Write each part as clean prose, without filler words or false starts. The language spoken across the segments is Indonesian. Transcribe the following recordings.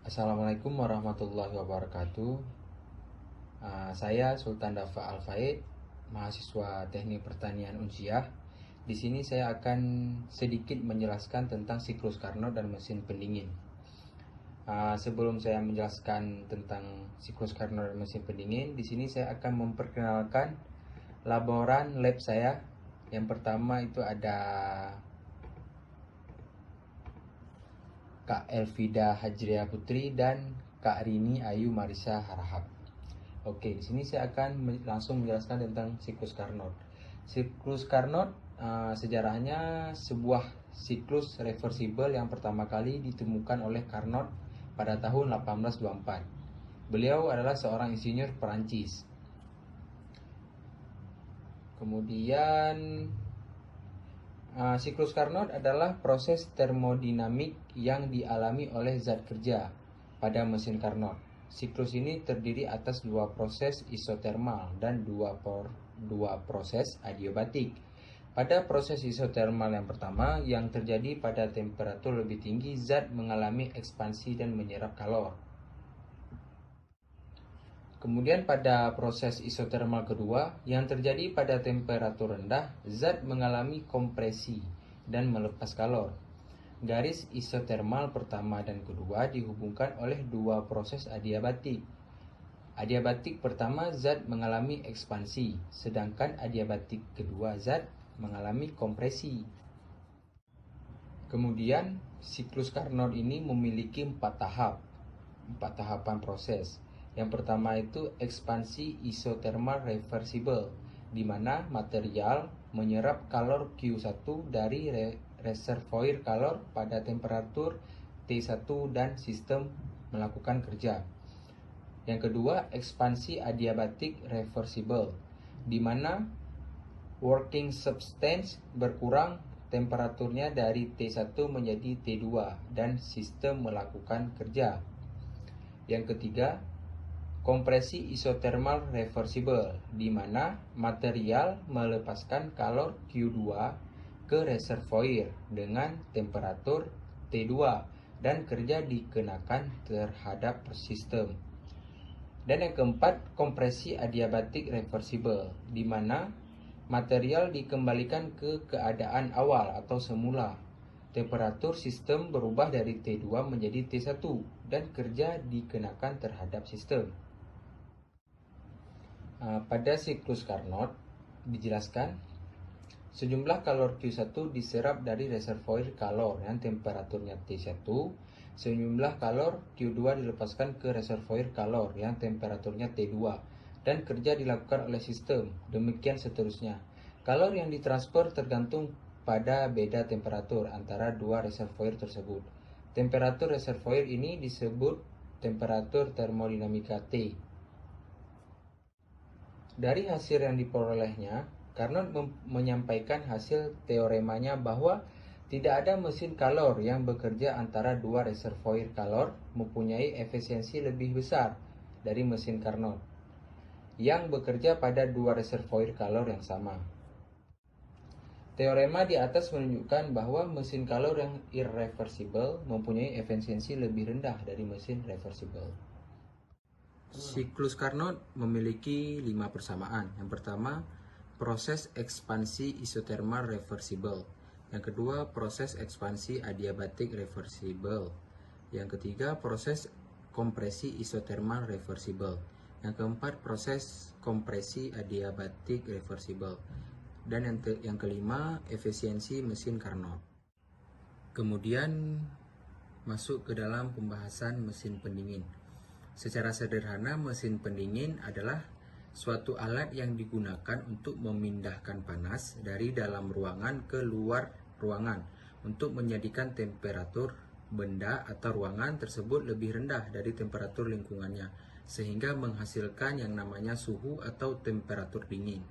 Assalamualaikum warahmatullahi wabarakatuh. Saya Sultan Dafa Al-Faid, mahasiswa Teknik Pertanian Unsiah. Di sini saya akan sedikit menjelaskan tentang siklus Carnot dan mesin pendingin. Sebelum saya menjelaskan tentang siklus Carnot dan mesin pendingin, di sini saya akan memperkenalkan laboran lab saya. Yang pertama itu ada Kak Elvida Hajriah Putri dan Kak Rini Ayu Marisa Harahap. Oke, di sini saya akan langsung menjelaskan tentang siklus Carnot. Siklus Carnot sejarahnya sebuah siklus reversibel yang pertama kali ditemukan oleh Carnot pada tahun 1824. Beliau adalah seorang insinyur Perancis. Kemudian siklus Carnot adalah proses termodinamik yang dialami oleh zat kerja pada mesin Carnot. Siklus ini terdiri atas dua proses isotermal dan dua proses adiabatik. Pada proses isotermal yang pertama, yang terjadi pada temperatur lebih tinggi, zat mengalami ekspansi dan menyerap kalor. Kemudian pada proses isotermal kedua, yang terjadi pada temperatur rendah, zat mengalami kompresi dan melepas kalor. Garis isotermal pertama dan kedua dihubungkan oleh dua proses adiabatik. Adiabatik pertama, zat mengalami ekspansi, sedangkan adiabatik kedua, zat mengalami kompresi. Kemudian siklus Carnot ini memiliki empat tahapan proses. Yang pertama itu ekspansi isotermal reversibel, di mana material menyerap kalor Q1 dari reservoir kalor pada temperatur T1 dan sistem melakukan kerja. Yang kedua, ekspansi adiabatik reversibel, di mana working substance berkurang temperaturnya dari T1 menjadi T2 dan sistem melakukan kerja. Yang ketiga, kompresi isotermal reversibel, di mana material melepaskan kalor Q2 ke reservoir dengan temperatur T2 dan kerja dikenakan terhadap sistem. Dan yang keempat, kompresi adiabatik reversibel, di mana material dikembalikan ke keadaan awal atau semula. Temperatur sistem berubah dari T2 menjadi T1 dan kerja dikenakan terhadap sistem. Pada siklus Carnot dijelaskan sejumlah kalor Q1 diserap dari reservoir kalor yang temperaturnya T1, sejumlah kalor Q2 dilepaskan ke reservoir kalor yang temperaturnya T2 dan kerja dilakukan oleh sistem. Demikian seterusnya. Kalor yang ditransfer tergantung pada beda temperatur antara dua reservoir tersebut. Temperatur reservoir ini disebut temperatur termodinamika T. Dari hasil yang diperolehnya, Carnot menyampaikan hasil teoremanya bahwa tidak ada mesin kalor yang bekerja antara dua reservoir kalor mempunyai efisiensi lebih besar dari mesin Carnot yang bekerja pada dua reservoir kalor yang sama. Teorema di atas menunjukkan bahwa mesin kalor yang irreversible mempunyai efisiensi lebih rendah dari mesin reversible. Siklus Carnot memiliki 5 persamaan. Yang pertama, proses ekspansi isotermal reversible. Yang kedua, proses ekspansi adiabatik reversible. Yang ketiga, proses kompresi isotermal reversible. Yang keempat, proses kompresi adiabatik reversible. Dan yang kelima, efisiensi mesin Carnot. Kemudian masuk ke dalam pembahasan mesin pendingin. Secara sederhana, mesin pendingin adalah suatu alat yang digunakan untuk memindahkan panas dari dalam ruangan ke luar ruangan untuk menjadikan temperatur benda atau ruangan tersebut lebih rendah dari temperatur lingkungannya, sehingga menghasilkan yang namanya suhu atau temperatur dingin.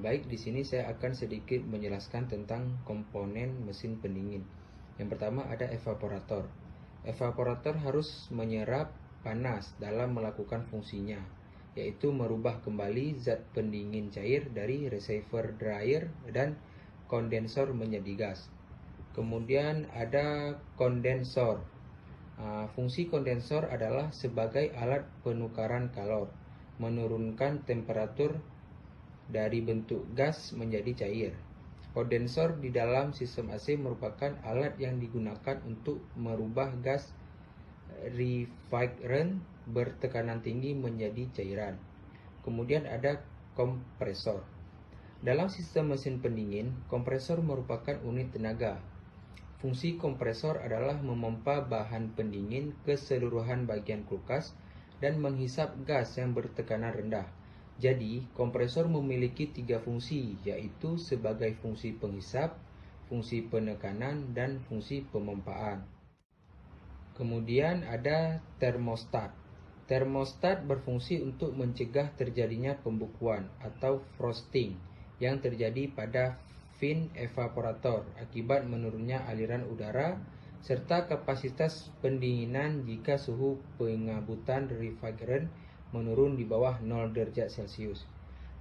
Baik, di sini saya akan sedikit menjelaskan tentang komponen mesin pendingin. Yang pertama ada evaporator. Evaporator harus menyerap panas dalam melakukan fungsinya, yaitu merubah kembali zat pendingin cair dari reservoir dryer dan kondensor menjadi gas. Kemudian ada kondensor. Fungsi kondensor adalah sebagai alat penukaran kalor, menurunkan temperatur dari bentuk gas menjadi cair. Kondensor di dalam sistem AC merupakan alat yang digunakan untuk merubah gas refrigerant bertekanan tinggi menjadi cairan. Kemudian ada kompresor. Dalam sistem mesin pendingin, kompresor merupakan unit tenaga. Fungsi kompresor adalah memompa bahan pendingin ke seluruhan bagian kulkas dan menghisap gas yang bertekanan rendah. Jadi, kompresor memiliki 3 fungsi, yaitu sebagai fungsi penghisap, fungsi penekanan, dan fungsi pemompaan. Kemudian ada termostat. Termostat berfungsi untuk mencegah terjadinya pembukuan atau frosting yang terjadi pada fin evaporator akibat menurunnya aliran udara serta kapasitas pendinginan jika suhu pengabutan refrigerant menurun di bawah 0 derajat Celcius.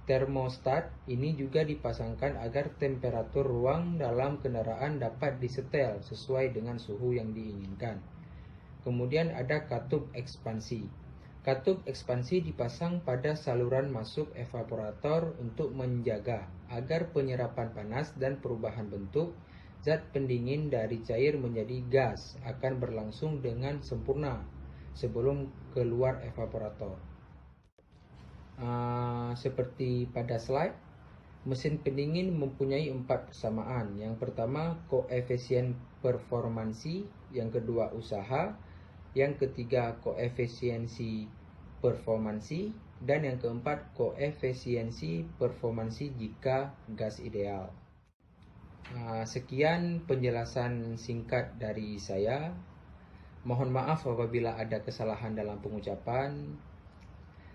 Termostat ini juga dipasangkan agar temperatur ruang dalam kendaraan dapat disetel sesuai dengan suhu yang diinginkan. Kemudian ada katup ekspansi. Katup ekspansi dipasang pada saluran masuk evaporator untuk menjaga agar penyerapan panas dan perubahan bentuk zat pendingin dari cair menjadi gas akan berlangsung dengan sempurna sebelum keluar evaporator. Seperti pada slide, mesin pendingin mempunyai 4 persamaan. Yang pertama koefisien performansi, yang kedua usaha, yang ketiga koefisiensi performansi, dan yang keempat koefisiensi performansi jika gas ideal. Sekian penjelasan singkat dari saya. Mohon maaf apabila ada kesalahan dalam pengucapan.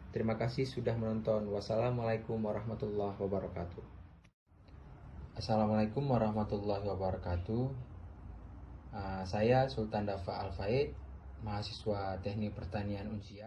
Terima kasih sudah menonton. Wassalamualaikum warahmatullahi wabarakatuh. Assalamualaikum warahmatullahi wabarakatuh. Saya Sultan Dafa Al-Faid, mahasiswa Teknik Pertanian Unsia.